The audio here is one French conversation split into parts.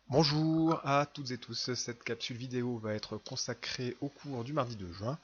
Bonjour à toutes et tous, cette capsule vidéo va être consacrée au cours du mardi 2 juin.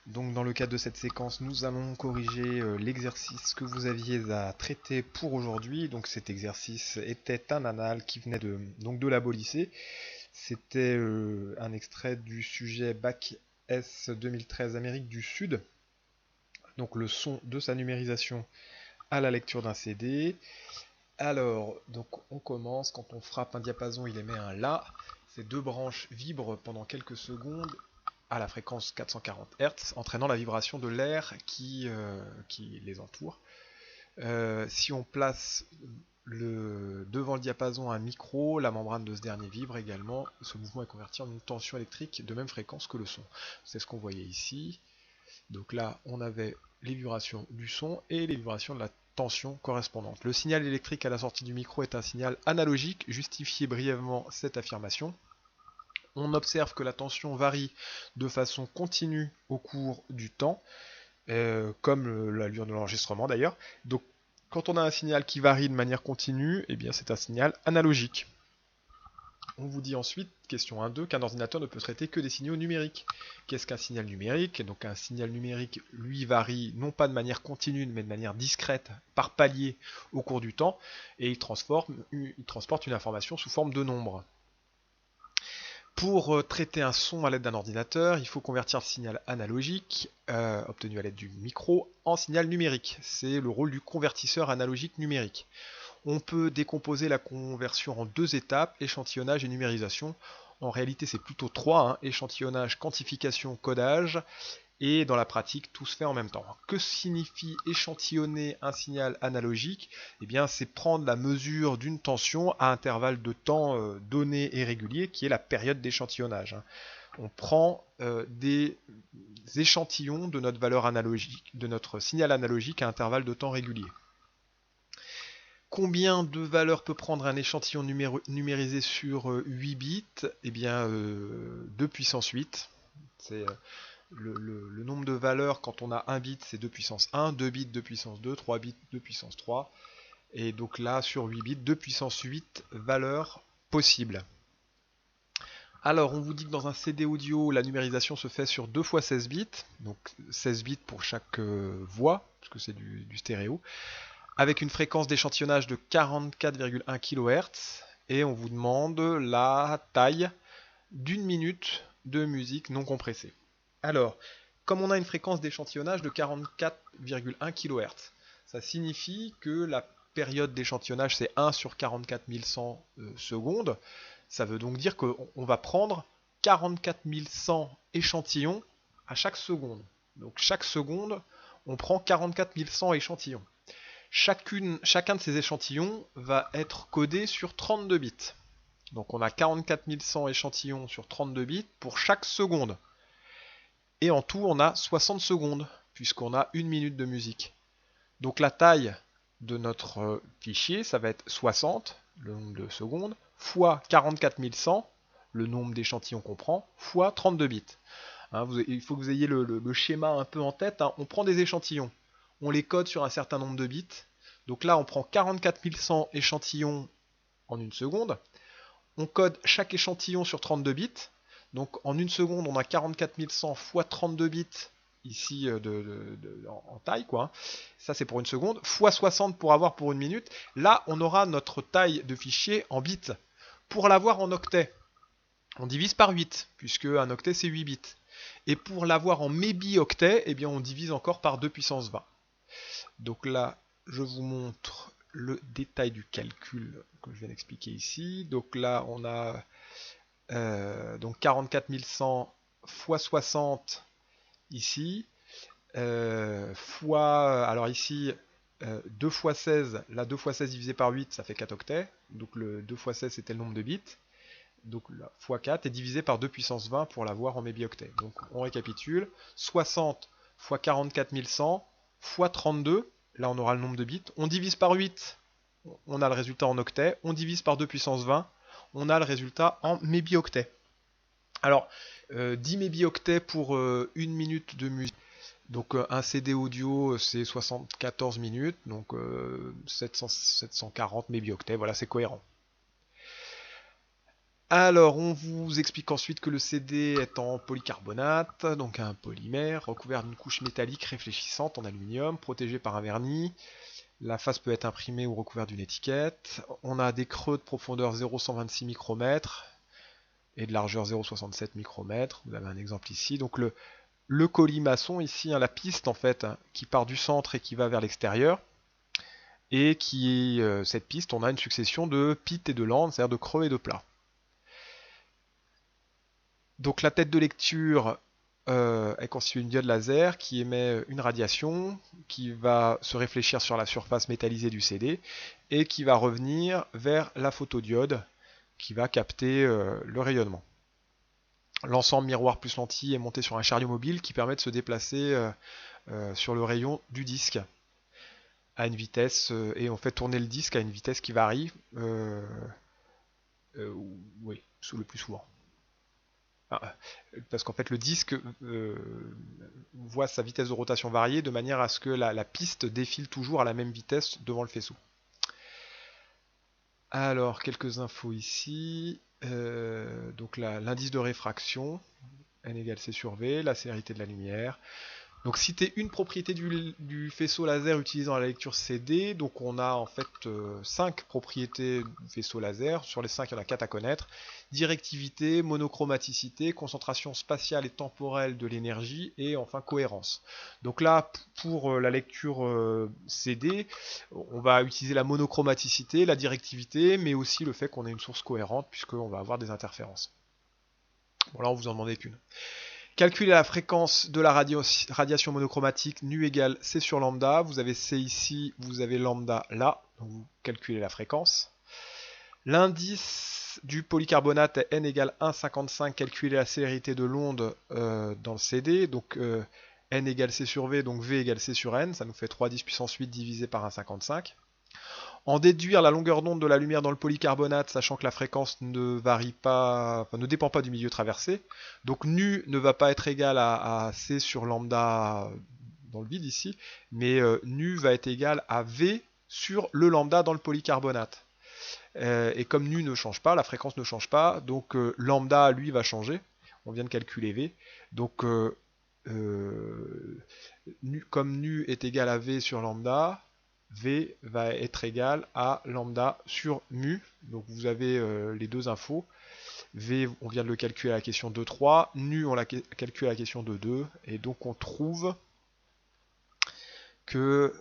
Donc dans le cadre de cette séquence, nous allons corriger l'exercice que vous aviez à traiter pour aujourd'hui. Donc cet exercice était un annal qui venait de la lycée. C'était un extrait du sujet Bac S 2013 Amérique du Sud. Donc le son de sa numérisation à la lecture d'un CD. Alors, donc on commence, quand on frappe un diapason, il émet un La. Ces deux branches vibrent pendant quelques secondes à la fréquence 440 Hz, entraînant la vibration de l'air qui les entoure. Si on place devant le diapason un micro, la membrane de ce dernier vibre également. Ce mouvement est converti en une tension électrique de même fréquence que le son. C'est ce qu'on voyait ici. Donc là, on avait les vibrations du son et les vibrations de la tension correspondante. Le signal électrique à la sortie du micro est un signal analogique. Justifiez brièvement cette affirmation. On observe que la tension varie de façon continue au cours du temps, comme l'allure de l'enregistrement d'ailleurs. Donc quand on a un signal qui varie de manière continue, eh bien c'est un signal analogique. On vous dit ensuite, question 1.2, qu'un ordinateur ne peut traiter que des signaux numériques. Qu'est-ce qu'un signal numérique? Donc un signal numérique, lui, varie non pas de manière continue, mais de manière discrète, par palier au cours du temps, et il transporte une information sous forme de nombre. Pour traiter un son à l'aide d'un ordinateur, il faut convertir le signal analogique, obtenu à l'aide du micro, en signal numérique. C'est le rôle du convertisseur analogique numérique. On peut décomposer la conversion en deux étapes, échantillonnage et numérisation. En réalité, c'est plutôt trois, hein, échantillonnage, quantification, codage. Et dans la pratique, tout se fait en même temps. Que signifie échantillonner un signal analogique? Eh bien, c'est prendre la mesure d'une tension à intervalle de temps donné et régulier, qui est la période d'échantillonnage. On prend des échantillons de notre valeur analogique, de notre signal analogique à intervalle de temps régulier. Combien de valeurs peut prendre un échantillon numérisé sur 8 bits? Eh bien, 2 puissance 8. C'est le nombre de valeurs quand on a 1 bit, c'est 2 puissance 1, 2 bits 2 puissance 2, 3 bits 2 puissance 3. Et donc là, sur 8 bits, 2 puissance 8 valeurs possibles. Alors, on vous dit que dans un CD audio, la numérisation se fait sur 2 fois 16 bits, donc 16 bits pour chaque voix, parce que c'est du stéréo, avec une fréquence d'échantillonnage de 44,1 kHz, et on vous demande la taille d'une minute de musique non compressée. Alors, comme on a une fréquence d'échantillonnage de 44,1 kHz, ça signifie que la période d'échantillonnage c'est 1 sur 44 100 secondes. Ça veut donc dire qu'on va prendre 44 100 échantillons à chaque seconde. Donc chaque seconde, on prend 44 100 échantillons. Chacun de ces échantillons va être codé sur 32 bits. Donc on a 44 100 échantillons sur 32 bits pour chaque seconde. Et en tout, on a 60 secondes, puisqu'on a une minute de musique. Donc la taille de notre fichier, ça va être 60, le nombre de secondes, fois 44 100, le nombre d'échantillons qu'on prend, fois 32 bits. Hein, il faut que vous ayez le schéma un peu en tête. Hein. On prend des échantillons, on les code sur un certain nombre de bits. Donc là, on prend 44 100 échantillons en une seconde. On code chaque échantillon sur 32 bits. Donc en une seconde, on a 44 100 fois 32 bits ici en taille, quoi. Ça, c'est pour une seconde. Fois 60 pour avoir pour une minute. Là, on aura notre taille de fichier en bits. Pour l'avoir en octets, on divise par 8, puisque un octet, c'est 8 bits. Et pour l'avoir en mébi-octets, eh bien, on divise encore par 2 puissance 20. Donc là, je vous montre le détail du calcul que je viens d'expliquer ici. Donc là, on a donc 44 100 fois 60 ici, fois, alors ici, 2 fois 16, là 2 fois 16 divisé par 8, ça fait 4 octets, donc le 2 fois 16 c'était le nombre de bits, donc là, fois 4 est divisé par 2 puissance 20 pour l'avoir en mébi-octets. Donc on récapitule, 60 fois 44 100 fois 32, là on aura le nombre de bits, on divise par 8, on a le résultat en octets, on divise par 2 puissance 20, on a le résultat en mébi-octets. Alors, 10 mébi-octets pour une minute de musique. Donc un CD audio c'est 74 minutes, donc 740 mébi-octets, voilà c'est cohérent. Alors, on vous explique ensuite que le CD est en polycarbonate, donc un polymère, recouvert d'une couche métallique réfléchissante en aluminium, protégé par un vernis. La face peut être imprimée ou recouverte d'une étiquette. On a des creux de profondeur 0,126 micromètres et de largeur 0,67 micromètres. Vous avez un exemple ici. Donc le colimaçon ici, hein, la piste en fait, hein, qui part du centre et qui va vers l'extérieur. Et cette piste, on a une succession de pites et de landes, c'est-à-dire de creux et de plats. Donc la tête de lecture est constituée d'une diode laser qui émet une radiation qui va se réfléchir sur la surface métallisée du CD et qui va revenir vers la photodiode qui va capter le rayonnement. L'ensemble miroir plus lentille est monté sur un chariot mobile qui permet de se déplacer sur le rayon du disque à une vitesse et on fait tourner le disque à une vitesse qui varie oui, le plus souvent. Parce qu'en fait le disque voit sa vitesse de rotation varier de manière à ce que la piste défile toujours à la même vitesse devant le faisceau. Alors quelques infos ici. Donc l'indice de réfraction, N égale C sur V, la célérité de la lumière. Donc citer une propriété du faisceau laser utilisant la lecture CD. Donc on a en fait 5 propriétés du faisceau laser. Sur les 5, il y en a 4 à connaître. Directivité, monochromaticité, concentration spatiale et temporelle de l'énergie et enfin cohérence. Donc là, pour la lecture CD, on va utiliser la monochromaticité, la directivité, mais aussi le fait qu'on ait une source cohérente puisqu'on va avoir des interférences. Bon là, on vous en demandait qu'une. Calculer la fréquence de la radiation monochromatique, nu égale C sur lambda. Vous avez C ici, vous avez lambda là. Donc vous calculez la fréquence. L'indice du polycarbonate est N égale 1,55. Calculer la célérité de l'onde dans le CD. Donc N égale C sur V, donc V égale C sur N. Ça nous fait 3 10 puissance 8 divisé par 1,55. En déduire la longueur d'onde de la lumière dans le polycarbonate, sachant que la fréquence ne varie pas, enfin, ne dépend pas du milieu traversé. Donc nu ne va pas être égal à C sur lambda dans le vide ici, mais nu va être égal à V sur le lambda dans le polycarbonate. Et comme nu ne change pas, la fréquence ne change pas, donc lambda lui va changer. On vient de calculer V. Donc comme nu est égal à V sur lambda, V va être égal à lambda sur mu. Donc vous avez les deux infos. V, on vient de le calculer à la question 2,3. Nu, on l'a calculé à la question 2,2. Et donc on trouve que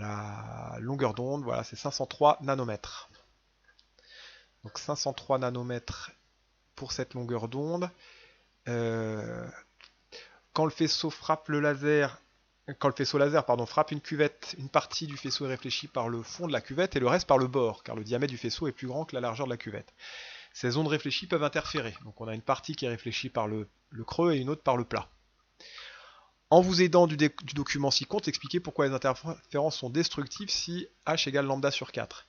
la longueur d'onde, voilà, c'est 503 nanomètres. Donc 503 nanomètres pour cette longueur d'onde. Quand le faisceau frappe le laser, frappe une cuvette, une partie du faisceau est réfléchie par le fond de la cuvette et le reste par le bord, car le diamètre du faisceau est plus grand que la largeur de la cuvette. Ces ondes réfléchies peuvent interférer. Donc on a une partie qui est réfléchie par le creux et une autre par le plat. En vous aidant du document ci-contre, expliquez pourquoi les interférences sont destructives si h égale lambda sur 4.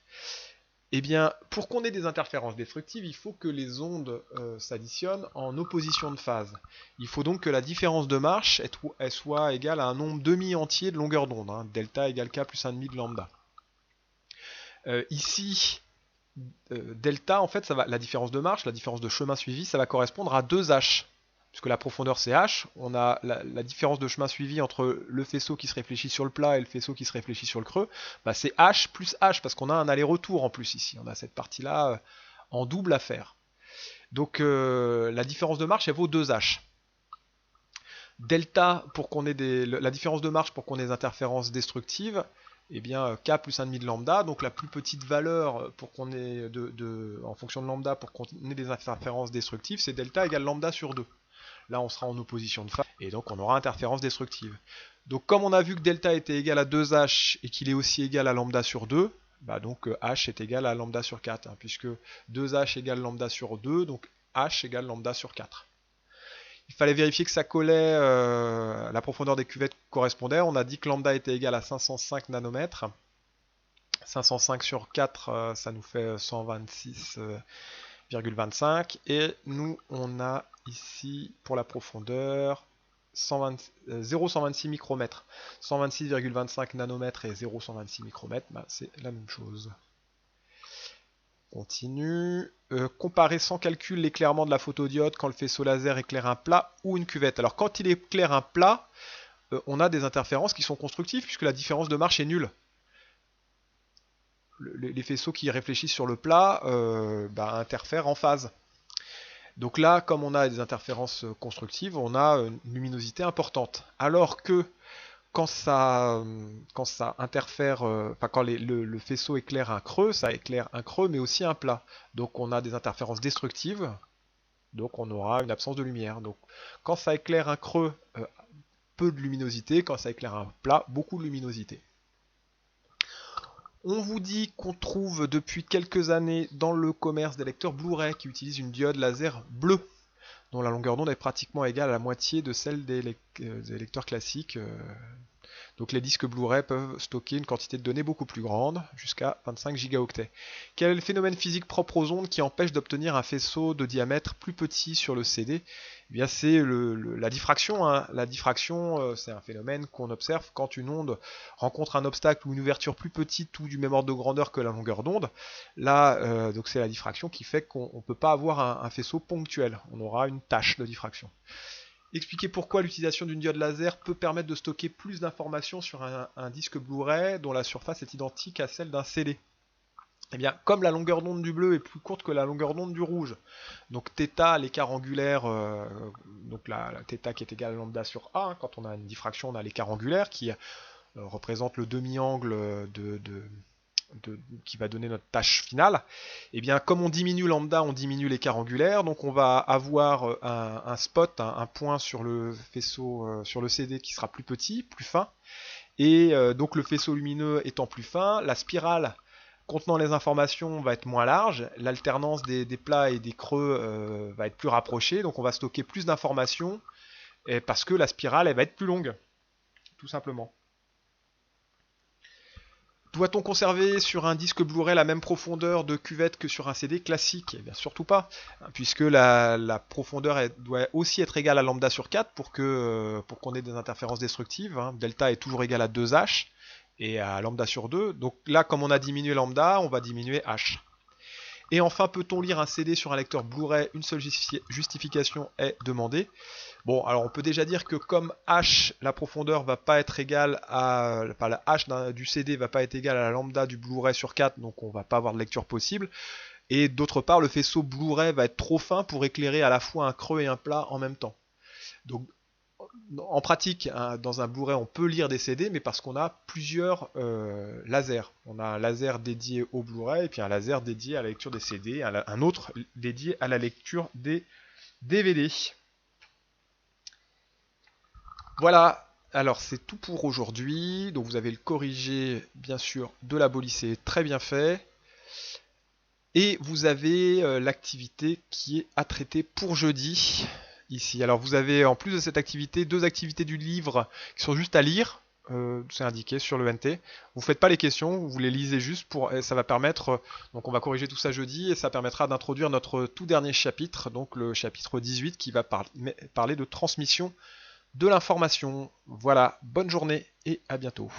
Eh bien, pour qu'on ait des interférences destructives, il faut que les ondes s'additionnent en opposition de phase. Il faut donc que la différence de marche elle soit égale à un nombre demi-entier de longueur d'onde. Hein, delta égale k plus 1,5 de lambda. Ici, delta, en fait, la différence de marche, la différence de chemin suivi, ça va correspondre à 2h. Puisque la profondeur c'est h, on a la différence de chemin suivi entre le faisceau qui se réfléchit sur le plat et le faisceau qui se réfléchit sur le creux, bah c'est h plus h, parce qu'on a un aller-retour en plus ici, on a cette partie-là en double à faire. Donc la différence de marche elle vaut 2h. Delta, pour qu'on ait la différence de marche pour qu'on ait des interférences destructives, eh bien k plus 1,5 de lambda, donc la plus petite valeur pour qu'on ait en fonction de lambda pour qu'on ait des interférences destructives, c'est delta égale lambda sur 2. Là, on sera en opposition de phase, et donc on aura interférence destructive. Donc comme on a vu que delta était égal à 2h et qu'il est aussi égal à lambda sur 2, bah donc h est égal à lambda sur 4, hein, puisque 2h égale lambda sur 2, donc h égale lambda sur 4. Il fallait vérifier que ça collait, la profondeur des cuvettes correspondait. On a dit que lambda était égal à 505 nanomètres. 505 sur 4, ça nous fait 126,25. Et nous, on a ici, pour la profondeur, 0,126 micromètres. 126,25 nanomètres et 0,126 micromètres, bah, c'est la même chose. continue. Comparer sans calcul l'éclairement de la photodiode quand le faisceau laser éclaire un plat ou une cuvette. Alors quand il éclaire un plat, on a des interférences qui sont constructives puisque la différence de marche est nulle. Les faisceaux qui réfléchissent sur le plat interfèrent en phase. Donc là, comme on a des interférences constructives, on a une luminosité importante. Alors que quand ça interfère, quand le faisceau éclaire un creux, ça éclaire un creux mais aussi un plat. Donc on a des interférences destructives, donc on aura une absence de lumière. Donc quand ça éclaire un creux, peu de luminosité, quand ça éclaire un plat, beaucoup de luminosité. On vous dit qu'on trouve depuis quelques années dans le commerce des lecteurs Blu-ray qui utilisent une diode laser bleue, dont la longueur d'onde est pratiquement égale à la moitié de celle des lecteurs classiques. Donc les disques Blu-ray peuvent stocker une quantité de données beaucoup plus grande, jusqu'à 25 gigaoctets. Quel est le phénomène physique propre aux ondes qui empêche d'obtenir un faisceau de diamètre plus petit sur le CD? Eh bien c'est la diffraction. Hein. La diffraction, c'est un phénomène qu'on observe quand une onde rencontre un obstacle ou une ouverture plus petite ou du même ordre de grandeur que la longueur d'onde. Là, donc c'est la diffraction qui fait qu'on ne peut pas avoir un faisceau ponctuel. On aura une tache de diffraction. Expliquer pourquoi l'utilisation d'une diode laser peut permettre de stocker plus d'informations sur un disque Blu-ray dont la surface est identique à celle d'un CD. Eh bien, comme la longueur d'onde du bleu est plus courte que la longueur d'onde du rouge, donc θ, l'écart angulaire, donc la θ qui est égale à lambda sur A, hein, quand on a une diffraction, on a l'écart angulaire qui représente le demi-angle qui va donner notre tâche finale. Et bien comme on diminue lambda, on diminue l'écart angulaire, donc on va avoir un spot, un point sur le faisceau, sur le CD qui sera plus petit, plus fin, et donc le faisceau lumineux étant plus fin, la spirale contenant les informations va être moins large, l'alternance des plats et des creux va être plus rapprochée, donc on va stocker plus d'informations parce que la spirale elle va être plus longue, tout simplement. Doit-on conserver sur un disque Blu-ray la même profondeur de cuvette que sur un CD classique? Eh bien surtout pas, puisque la profondeur doit aussi être égale à lambda sur 4 pour qu'on ait des interférences destructives. Hein. Delta est toujours égal à 2h et à lambda sur 2. Donc là, comme on a diminué lambda, on va diminuer h. Et enfin, peut-on lire un CD sur un lecteur Blu-ray? Une seule justification est demandée. Bon, alors on peut déjà dire que comme h, la profondeur va pas être égale à, enfin, la h du CD va pas être égale à la lambda du Blu-ray sur 4, donc on va pas avoir de lecture possible. Et d'autre part, le faisceau Blu-ray va être trop fin pour éclairer à la fois un creux et un plat en même temps. Donc en pratique, hein, dans un Blu-ray, on peut lire des CD, mais parce qu'on a plusieurs lasers. On a un laser dédié au Blu-ray, et puis un laser dédié à la lecture des CD, un autre dédié à la lecture des DVD. Voilà, alors c'est tout pour aujourd'hui. Donc vous avez le corrigé, bien sûr, de la Bolycée, très bien fait. Et vous avez l'activité qui est à traiter pour jeudi. Ici. Alors vous avez en plus de cette activité 2 activités du livre qui sont juste à lire, c'est indiqué sur le NT. Vous faites pas les questions, vous les lisez juste et ça va permettre, donc on va corriger tout ça jeudi et ça permettra d'introduire notre tout dernier chapitre, donc le chapitre 18 qui va parler de transmission de l'information. Voilà, bonne journée et à bientôt.